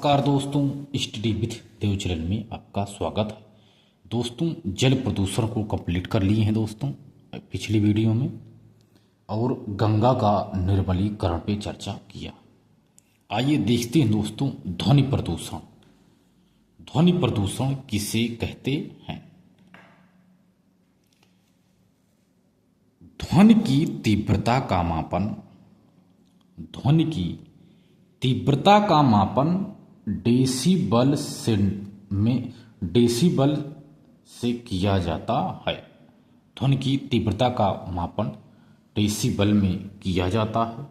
नमस्कार दोस्तों, study with Devcharan में आपका स्वागत है। दोस्तों, जल प्रदूषण को कंप्लीट कर लिए हैं दोस्तों पिछली वीडियो में, और गंगा का निर्मलीकरण पे चर्चा किया। आइए देखते हैं दोस्तों, ध्वनि प्रदूषण। ध्वनि प्रदूषण किसे कहते हैं? ध्वनि की तीव्रता का मापन। ध्वनि की तीव्रता का मापन डेसिबल से किया जाता है। ध्वनि की तीव्रता का मापन डेसिबल में किया जाता है।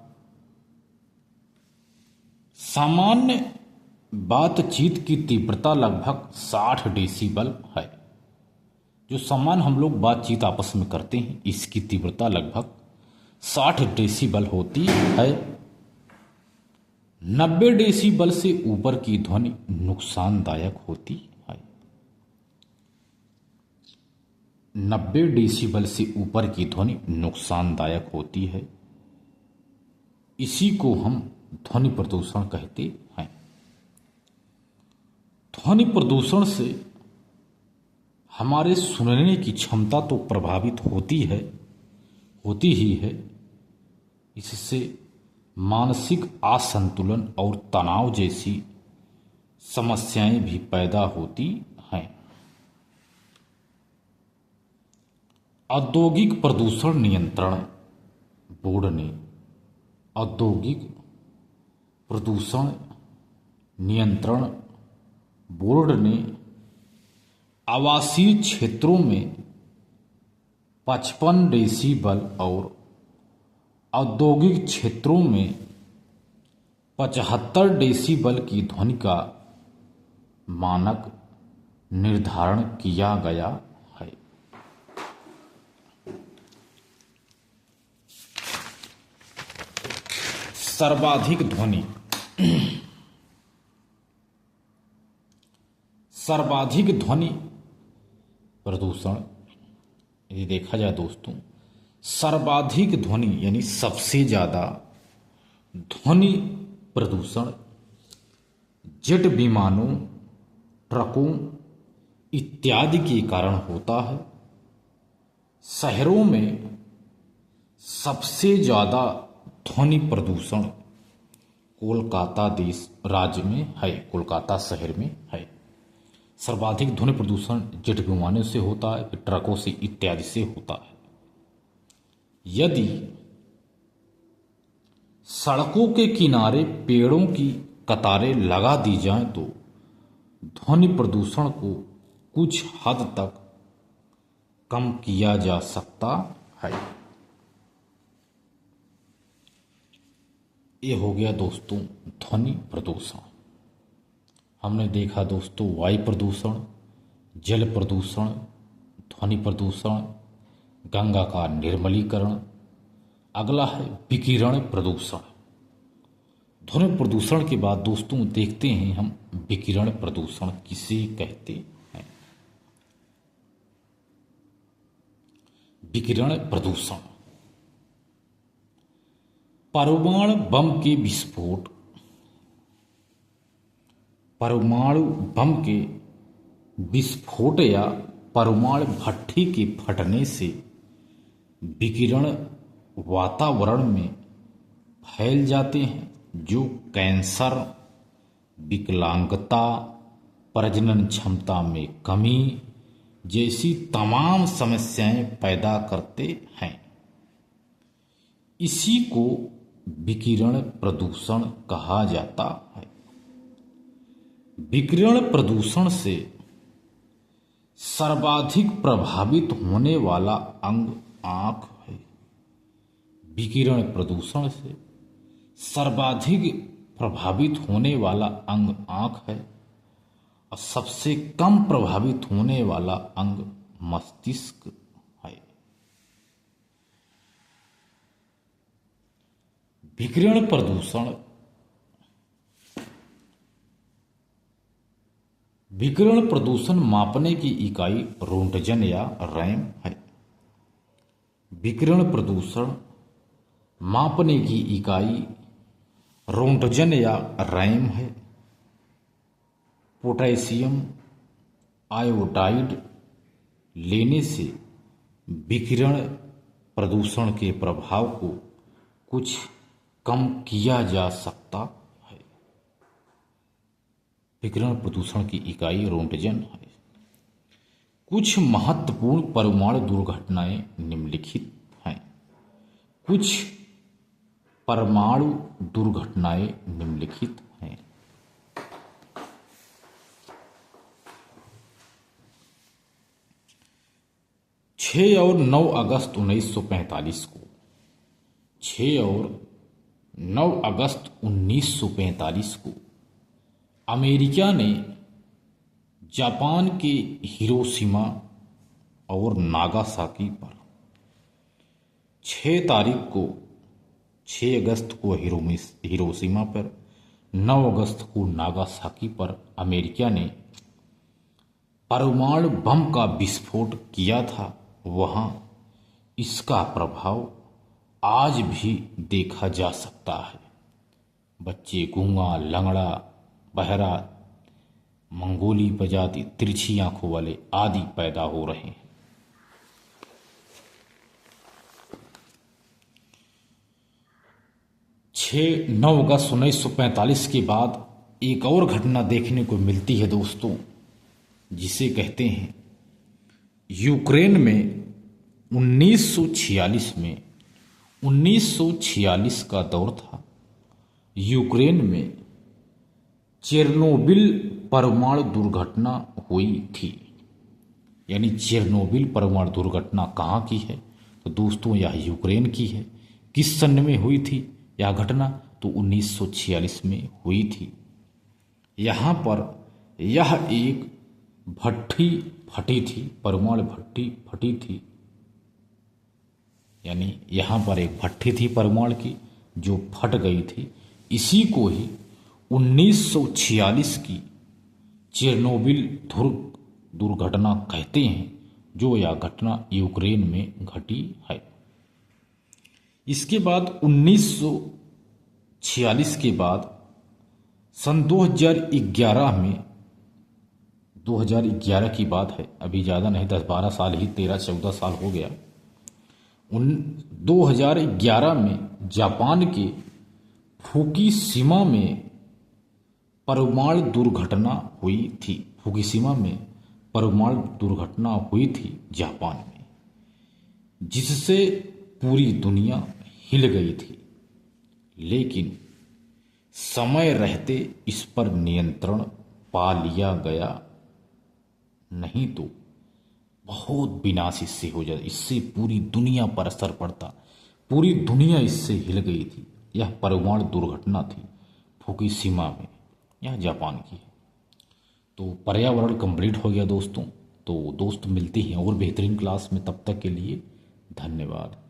सामान्य बातचीत की तीव्रता लगभग 60 डेसिबल है। जो सामान्य हम लोग बातचीत आपस में करते हैं, इसकी तीव्रता लगभग 60 डेसिबल होती है। 90 डेसिबल से ऊपर की ध्वनि नुकसानदायक होती है। 90 डेसिबल से ऊपर की ध्वनि नुकसानदायक होती है। इसी को हम ध्वनि प्रदूषण कहते हैं। ध्वनि प्रदूषण से हमारे सुनने की क्षमता तो प्रभावित होती ही है। इससे मानसिक असंतुलन और तनाव जैसी समस्याएं भी पैदा होती हैं। औद्योगिक प्रदूषण नियंत्रण बोर्ड ने औद्योगिक प्रदूषण नियंत्रण बोर्ड ने आवासीय क्षेत्रों में 55 डेसिबल और औद्योगिक क्षेत्रों में 75 डेसिबल की ध्वनि का मानक निर्धारण किया गया है। सर्वाधिक ध्वनि प्रदूषण यदि देखा जाए दोस्तों, सर्वाधिक ध्वनि यानी सबसे ज्यादा ध्वनि प्रदूषण जेट विमानों, ट्रकों इत्यादि के कारण होता है। शहरों में सबसे ज्यादा ध्वनि प्रदूषण कोलकाता राज्य में है, कोलकाता शहर में है। सर्वाधिक ध्वनि प्रदूषण जेट विमानों से होता है, ट्रकों से इत्यादि से होता है। यदि सड़कों के किनारे पेड़ों की कतारें लगा दी जाएं तो ध्वनि प्रदूषण को कुछ हद तक कम किया जा सकता है। ये हो गया दोस्तों ध्वनि प्रदूषण। हमने देखा दोस्तों वायु प्रदूषण, जल प्रदूषण, ध्वनि प्रदूषण, गंगा का निर्मलीकरण। अगला है विकिरण प्रदूषण। ध्वनि प्रदूषण के बाद दोस्तों देखते हैं हम विकिरण प्रदूषण किसे कहते हैं। विकिरण प्रदूषण परमाणु बम के विस्फोट, परमाणु बम के विस्फोट या परमाणु भट्ठी के फटने से विकिरण वातावरण में फैल जाते हैं, जो कैंसर, विकलांगता, प्रजनन क्षमता में कमी जैसी तमाम समस्याएं पैदा करते हैं। इसी को विकिरण प्रदूषण कहा जाता है। विकिरण प्रदूषण से सर्वाधिक प्रभावित होने वाला अंग आंख है। विकिरण प्रदूषण से सर्वाधिक प्रभावित होने वाला अंग आंख है और सबसे कम प्रभावित होने वाला अंग मस्तिष्क है। विकिरण प्रदूषण मापने की इकाई रोंटगन या रैम है। विकिरण प्रदूषण मापने की इकाई रोंटगन या रैम है। पोटेशियम आयोडाइड लेने से विकिरण प्रदूषण के प्रभाव को कुछ कम किया जा सकता है। विकिरण प्रदूषण की इकाई रोंटजन है। कुछ महत्वपूर्ण परमाणु दुर्घटनाएं निम्नलिखित हैं। कुछ परमाणु दुर्घटनाएं निम्नलिखित हैं। 6 और 9 अगस्त 1945 को 6 और 9 अगस्त 1945 को अमेरिका ने जापान के हिरोशिमा और नागासाकी पर 6 तारीख को 6 अगस्त को हिरोशिमा पर, 9 अगस्त को नागासाकी पर अमेरिका ने परमाणु बम का विस्फोट किया था। वहाँ इसका प्रभाव आज भी देखा जा सकता है। बच्चे गूंगा, लंगड़ा, बहरा, मंगोली प्रजाति, तिरछी आंखों वाले आदि पैदा हो रहे हैं। छः 9 अगस्त 1945 के बाद एक और घटना देखने को मिलती है दोस्तों, जिसे कहते हैं यूक्रेन में 1946 का दौर था। यूक्रेन में चेरनोबिल परमाणु दुर्घटना हुई थी। यानी चेरनोबिल परमाणु दुर्घटना कहाँ की है? तो दोस्तों यह यूक्रेन की है। किस सन में हुई थी यह घटना? तो 1946 में हुई थी। यहाँ पर यह एक भट्टी फटी थी, परमाणु भट्टी फटी थी। यानी यहाँ पर एक भट्टी थी परमाणु की जो फट गई थी। इसी को ही 1946 की चेरनोबिल दुर्घटना कहते हैं, जो यह घटना यूक्रेन में घटी है। इसके बाद 1946 के बाद सन 2011 की बात है, अभी ज़्यादा नहीं, 10-12 साल ही, 13-14 साल हो गया। 2011 में जापान के फुकुशिमा में परमाणु दुर्घटना हुई थी। फुकुशिमा में परमाणु दुर्घटना हुई थी जापान में, जिससे पूरी दुनिया हिल गई थी। लेकिन समय रहते इस पर नियंत्रण पा लिया गया, नहीं तो बहुत विनाश इससे हो जाता, इससे पूरी दुनिया पर असर पड़ता। पूरी दुनिया इससे हिल गई थी। यह परमाणु दुर्घटना थी फुकुशिमा में, यह जापान की है। तो पर्यावरण कंप्लीट हो गया दोस्तों। तो दोस्त मिलते हैं और बेहतरीन क्लास में, तब तक के लिए धन्यवाद।